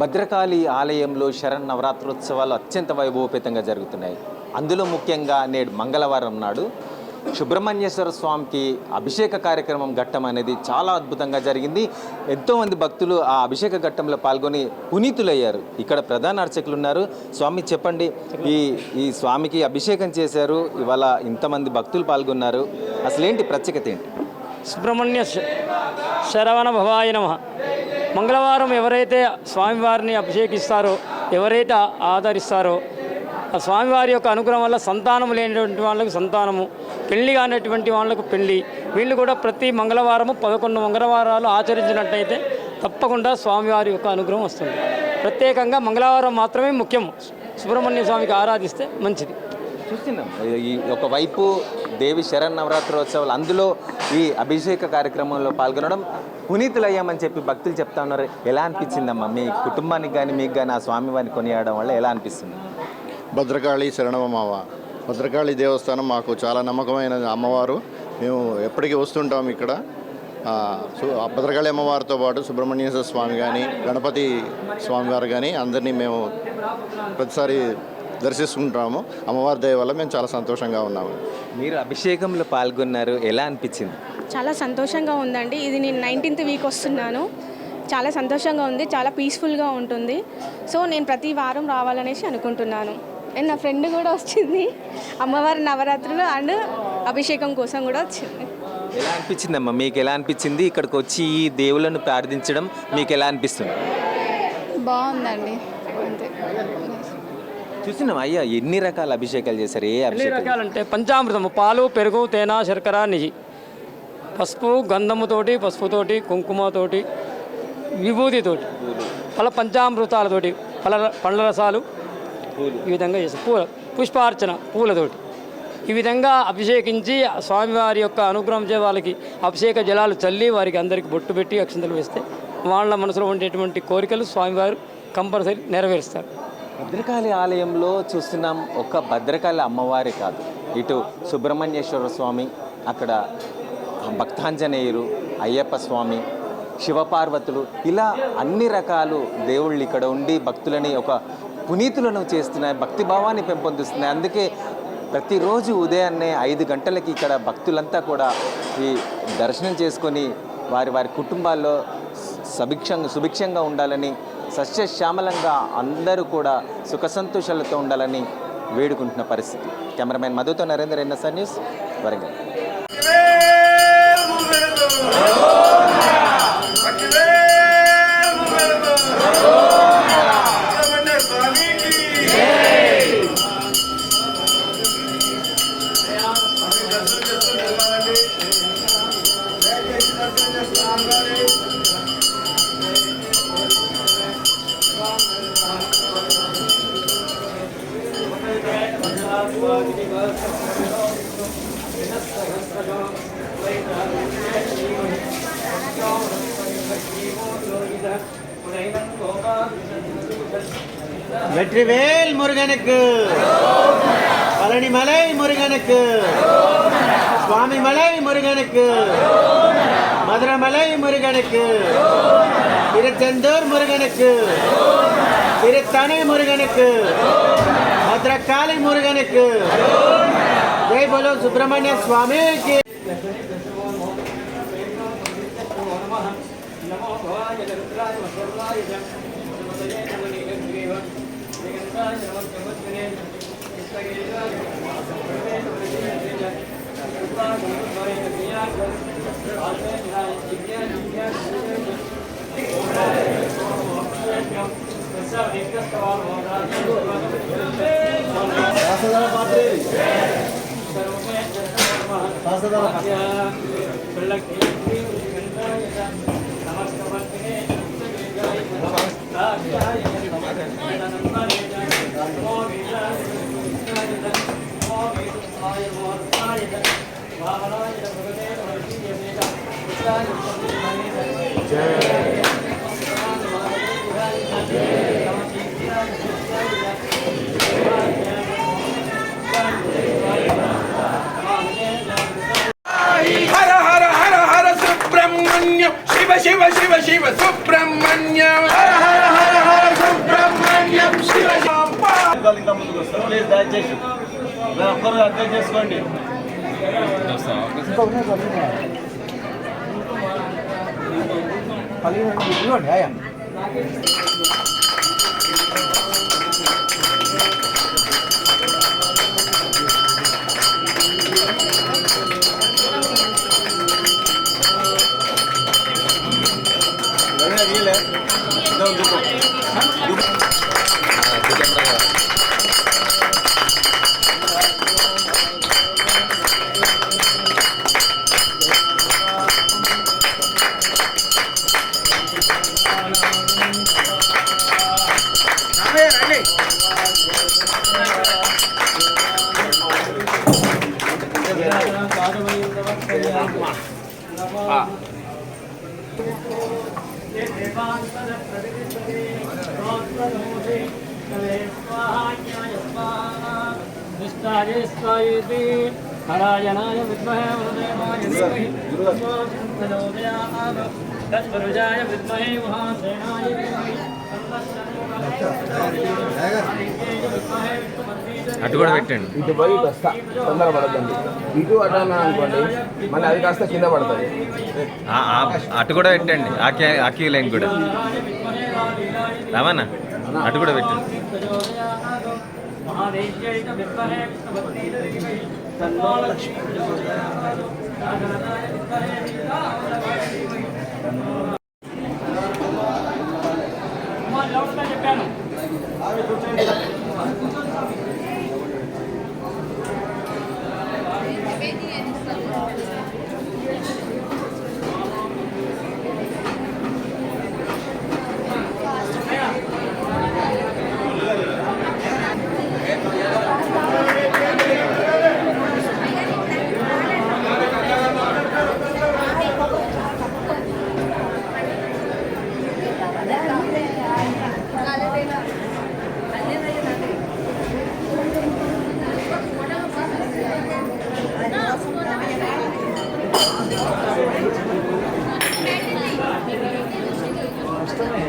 భద్రకాళి ఆలయంలో శరన్నవరాత్రోత్సవాలు అత్యంత వైభవపేతంగా జరుగుతున్నాయి. అందులో ముఖ్యంగా నేడు మంగళవారం నాడు సుబ్రహ్మణ్యేశ్వర స్వామికి అభిషేక కార్యక్రమం ఘట్టం అనేది చాలా అద్భుతంగా జరిగింది. ఎంతోమంది భక్తులు ఆ అభిషేక ఘట్టంలో పాల్గొని పునీతులయ్యారు. ఇక్కడ ప్రధాన అర్చకులు ఉన్నారు. స్వామి చెప్పండి, ఈ స్వామికి అభిషేకం చేశారు, ఇవాళ ఇంతమంది భక్తులు పాల్గొన్నారు, అసలేంటి ప్రత్యేకత ఏంటి? సుబ్రహ్మణ్య శరవణ భవాయ నమః. మంగళవారం ఎవరైతే స్వామివారిని అభిషేకిస్తారో, ఎవరైతే ఆదరిస్తారో, ఆ స్వామివారి యొక్క అనుగ్రహం వల్ల సంతానం లేనటువంటి వాళ్ళకు సంతానము, పెళ్లి కానటువంటి వాళ్ళకు పెళ్లి, వీళ్ళు కూడా ప్రతి మంగళవారము 11 మంగళవారాలు ఆచరించినట్టయితే తప్పకుండా స్వామివారి యొక్క అనుగ్రహం వస్తుంది. ప్రత్యేకంగా మంగళవారం మాత్రమే ముఖ్యం. సుబ్రహ్మణ్య స్వామికి ఆరాధిస్తే మంచిది. చూస్తున్నాం ఈ ఒకవైపు దేవి శరన్నవరాత్రోత్సవాలు, అందులో ఈ అభిషేక కార్యక్రమంలో పాల్గొనడం పునీతులయ్యామని చెప్పి భక్తులు చెప్తా ఉన్నారు. ఎలా అనిపించిందమ్మా మీ కుటుంబానికి కానీ మీకు కానీ ఆ స్వామివారిని కొనియాడడం వల్ల ఎలా అనిపిస్తుంది? భద్రకాళి శరణమమావ, భద్రకాళి దేవస్థానం మాకు చాలా నమ్మకమైన అమ్మవారు. మేము ఎప్పటికీ వస్తుంటాం ఇక్కడ. భద్రకాళి అమ్మవారితో పాటు సుబ్రహ్మణ్యేశ్వర స్వామి కానీ, గణపతి స్వామివారు కానీ అందరినీ మేము ప్రతిసారి దర్శిస్తుంటాము. అమ్మవారి దయ వల్ల మేము చాలా సంతోషంగా ఉన్నాము. మీరు అభిషేకంలో పాల్గొన్నారు, ఎలా అనిపించింది? చాలా సంతోషంగా ఉందండి. ఇది నేను 19th వీక్ వస్తున్నాను. చాలా సంతోషంగా ఉంది, చాలా పీస్ఫుల్గా ఉంటుంది. సో నేను ప్రతి వారం రావాలనేసి అనుకుంటున్నాను. అండ్ నా ఫ్రెండ్ కూడా వచ్చింది, అమ్మవారి నవరాత్రులు అండ్ అభిషేకం కోసం కూడా వచ్చింది. ఎలా అనిపించిందమ్మా మీకు? ఎలా అనిపించింది ఇక్కడికి వచ్చి ఈ దేవులను ప్రార్థించడం? మీకు ఎలా అనిపిస్తుంది? బాగుందండి. అంతే. చూసినాం అయ్యా, ఎన్ని రకాల అభిషేకాలు చేశారు? ఏ ఎన్ని రకాలంటే పంచామృతము, పాలు, పెరుగు, తేనె, శర్కర, నెయ్యి, పసుపు, గంధముతోటి, పసుపుతోటి, కుంకుమతోటి, విభూతితోటి, పంచామృతాలతోటి, పండ్ల రసాలు, ఈ విధంగా చేస్తారు. పుష్పార్చన పూలతోటి ఈ విధంగా అభిషేకించి స్వామివారి యొక్క అనుగ్రహం చే వాళ్ళకి అభిషేక జలాలు చల్లి వారికి అందరికీ బొట్టు పెట్టి అక్షింతలు వేస్తే వాళ్ళ మనసులో ఉండేటువంటి కోరికలు స్వామివారు కంపల్సరీ నెరవేరుస్తారు. భద్రకాళి ఆలయంలో చూస్తున్నాం, ఒక భద్రకాళి అమ్మవారి కాదు, ఇటు సుబ్రహ్మణ్యేశ్వర స్వామి, అక్కడ భక్తాంజనేయులు, అయ్యప్ప స్వామి, శివపార్వతులు, ఇలా అన్ని రకాలు దేవుళ్ళు ఇక్కడ ఉండి భక్తులని ఒక పునీతులను చేస్తున్నాయి, భక్తిభావాన్ని పెంపొందిస్తున్నాయి. అందుకే ప్రతిరోజు ఉదయాన్నే 5 గంటలకి ఇక్కడ భక్తులంతా కూడా ఈ దర్శనం చేసుకొని వారి కుటుంబాల్లో సుభిక్షంగా ఉండాలని, సస్యశ్యామలంగా అందరూ కూడా సుఖ సంతోషాలతో ఉండాలని వేడుకుంటున్న పరిస్థితి. కెమెరామెన్ మధుతో నరేందర్, ఎన్ఎస్ఆర్ న్యూస్, వరంగల్. வெற்றிவேல் முருகனுக்கு, பழனிமலை முருகனுக்கு, சுவாமிமலை முருகனுக்கு, மதுரமலை முருகனுக்கு, திருச்செந்தூர் முருகனுக்கு, திருத்தணி முருகனுக்கு, భద్రకాళి మురుగనుకు జై బోలో సుబ్రహ్మణ్య స్వామికి. शिव शिव शिव शिव सुब्रह्मण्य हर हर हर हर దయచేసి ఒక్కరు అర్థం చేసుకోండి. హరాయణాయ విద్మహే వరుదేవాయ ధీమహి ప్రచోదయాత్ తత్పురుషాయ విద్మహే మహాసేనాయ ధీమహి అటు కూడా పెట్టండి. ఇటు పోయి ఇటు వస్తా, తొందర పడద్దండి. ఇటు అటు అన్నా అనుకోండి, మళ్ళీ అది కాస్త కింద పడుతుంది. అటు కూడా పెట్టండి. ఆకి లైన్ కూడా రావన్నా, అటు కూడా పెట్టండి. చెప్పాను. వస్తుందా?